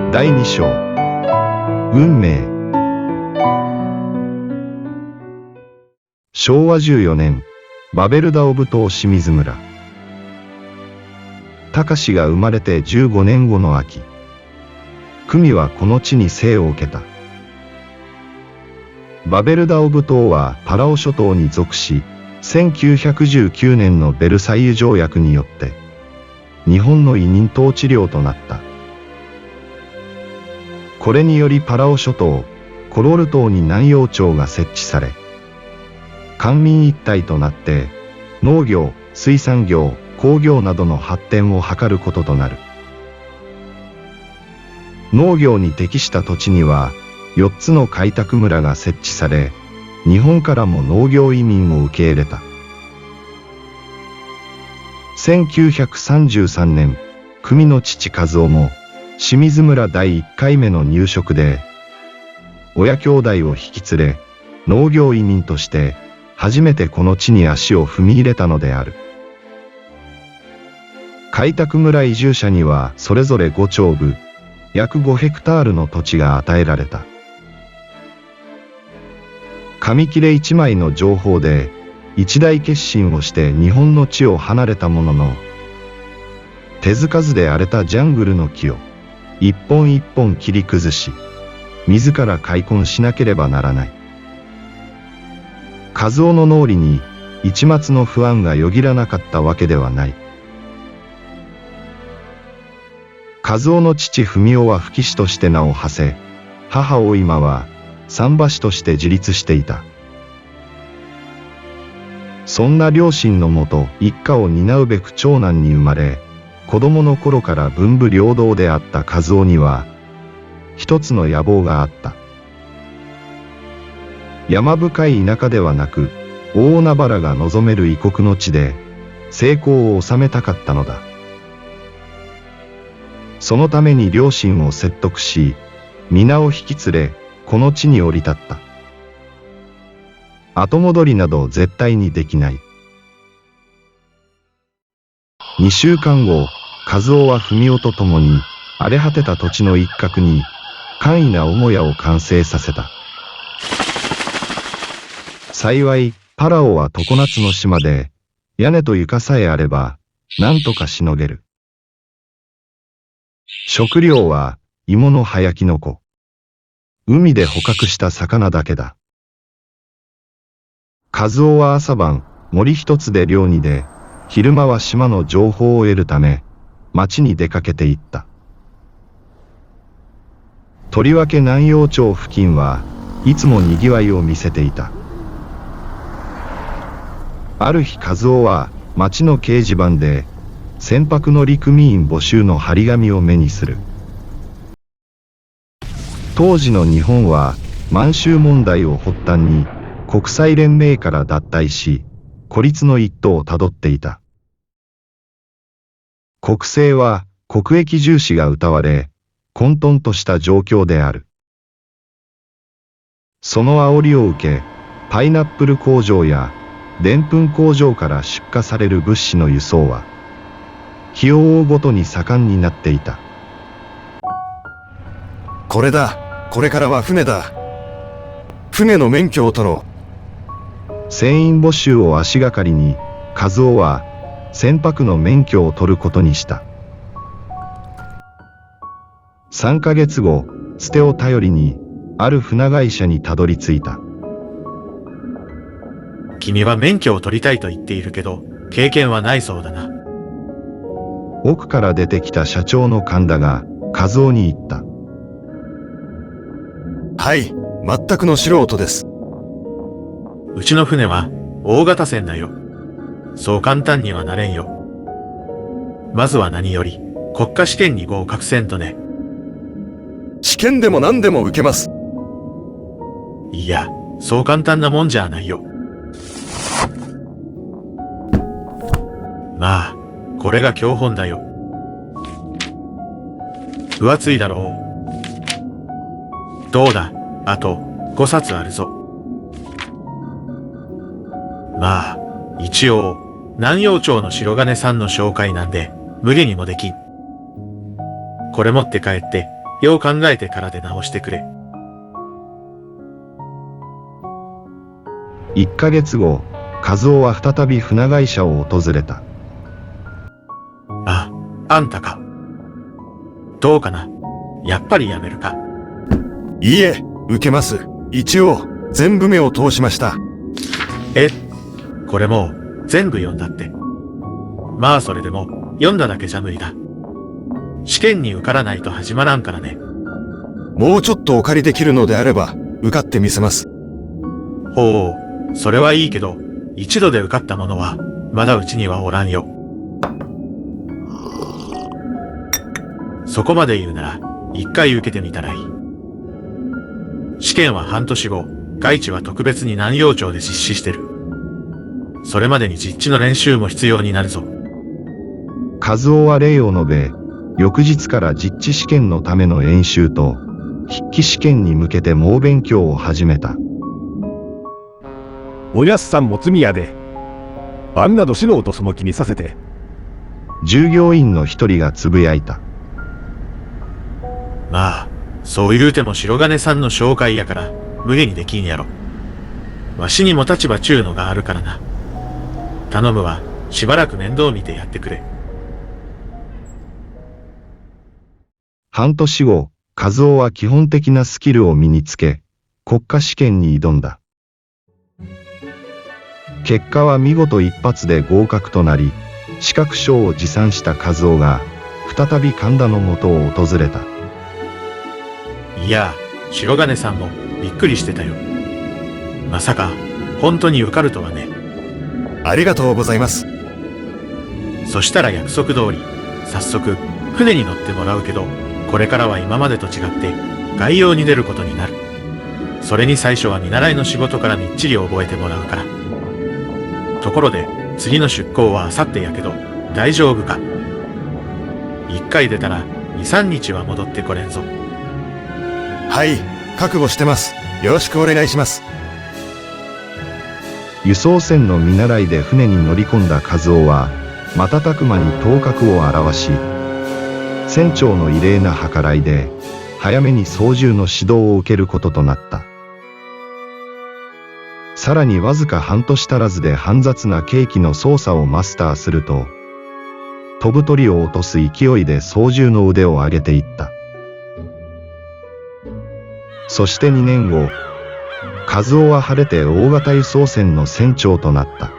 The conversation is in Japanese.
第2章。運命。昭和14年、バベルダオブ島清水村。隆が生まれて15年後の秋、久美はこの地に生を受けた。バベルダオブ島はパラオ諸島に属し、1919年のベルサイユ条約によって、日本の委任統治領となった。これによりパラオ諸島、コロル島に南洋町が設置され、官民一体となって、農業、水産業、工業などの発展を図ることとなる。農業に適した土地には、4つの開拓村が設置され、日本からも農業移民を受け入れた。1933年、久美の父和夫も、清水村第1回目の入植で、親兄弟を引き連れ、農業移民として、初めてこの地に足を踏み入れたのである。開拓村移住者にはそれぞれ5町部、約5ヘクタールの土地が与えられた。紙切れ1枚の情報で一大決心をして日本の地を離れたものの、手つかずで荒れたジャングルの木を一本一本切り崩し、自ら開墾しなければならない。和夫の脳裏に一抹の不安がよぎらなかったわけではない。和夫の父文夫は吹き師として名を馳せ、母大今は桟橋として自立していた。そんな両親のもと一家を担うべく長男に生まれ、子供の頃から文武両道であった和夫には、一つの野望があった。山深い田舎ではなく、大海原が望める異国の地で、成功を収めたかったのだ。そのために両親を説得し、皆を引き連れ、この地に降り立った。後戻りなど絶対にできない。2週間後、和夫は文夫と共に、荒れ果てた土地の一角に、簡易な母屋を完成させた。幸い、パラオは常夏の島で、屋根と床さえあれば、なんとかしのげる。食料は、芋の葉やきのこ。海で捕獲した魚だけだ。和夫は朝晩、森一つで漁に出、昼間は島の情報を得るため、町に出かけていった。とりわけ南洋町付近はいつも賑わいを見せていた。ある日和夫は町の掲示板で船舶乗組員募集の張り紙を目にする。当時の日本は満州問題を発端に国際連盟から脱退し、孤立の一途をたどっていた。国政は国益重視が謳われ、混沌とした状況である。その煽りを受け、パイナップル工場やでんぷん工場から出荷される物資の輸送は、日を追うごとに盛んになっていた。これだ。これからは船だ。船の免許を取ろう。船員募集を足がかりに、和夫は船舶の免許を取ることにした。3ヶ月後、つてを頼りに、ある船会社にたどり着いた。君は免許を取りたいと言っているけど、経験はないそうだな。奥から出てきた社長の神田が、和夫に言った。はい、全くの素人です。うちの船は、大型船だよ。そう簡単にはなれんよ。まずは何より、国家試験に合格せんとね。試験でも何でも受けます。いや、そう簡単なもんじゃないよ。まあ、これが教本だよ。分厚いだろう。どうだ、あと5冊あるぞ。まあ、一応、南洋町の白金さんの紹介なんで、無理にもできん。これ持って帰って、よう考えてからで直してくれ。1ヶ月後、和夫は再び船会社を訪れた。あ、あんたか。どうかな。やっぱりやめるか。いいえ、受けます。一応、全部目を通しました。え、これもう全部読んだって。まあそれでも読んだだけじゃ無理だ。試験に受からないと始まらんからね。もうちょっとお借りできるのであれば、受かってみせます。ほう、それはいいけど、一度で受かった者は、まだうちにはおらんよ。そこまで言うなら、一回受けてみたらいい。試験は半年後、外地は特別に南陽町で実施してる。それまでに実地の練習も必要になるぞ。和夫は礼を述べ、翌日から実地試験のための演習と、筆記試験に向けて猛勉強を始めた。おやすさんも罪やで。あんなど素人その気にさせて。従業員の一人がつぶやいた。まあ、そう言うても白金さんの紹介やから、無理にできんやろ。わしにも立場ちゅうのがあるからな。頼むわ、しばらく面倒見てやってくれ。半年後、和夫は基本的なスキルを身につけ、国家試験に挑んだ。結果は見事一発で合格となり、資格証を持参した和夫が、再び神田の元を訪れた。いや、白金さんもびっくりしてたよ。まさか、本当に受かるとはね。ありがとうございます。そしたら約束通り、早速、船に乗ってもらうけど、これからは今までと違って、外洋に出ることになる。それに最初は見習いの仕事からみっちり覚えてもらうから。ところで、次の出港はあさってやけど、大丈夫か？一回出たら、2、3日は戻ってこれんぞ。はい、覚悟してます。よろしくお願いします。輸送船の見習いで船に乗り込んだ和夫は、瞬く間に頭角を現し、船長の異例な計らいで、早めに操縦の指導を受けることとなった。さらにわずか半年足らずで煩雑な計器の操作をマスターすると、飛ぶ鳥を落とす勢いで操縦の腕を上げていった。そして2年後、和夫は晴れて大型輸送船の船長となった。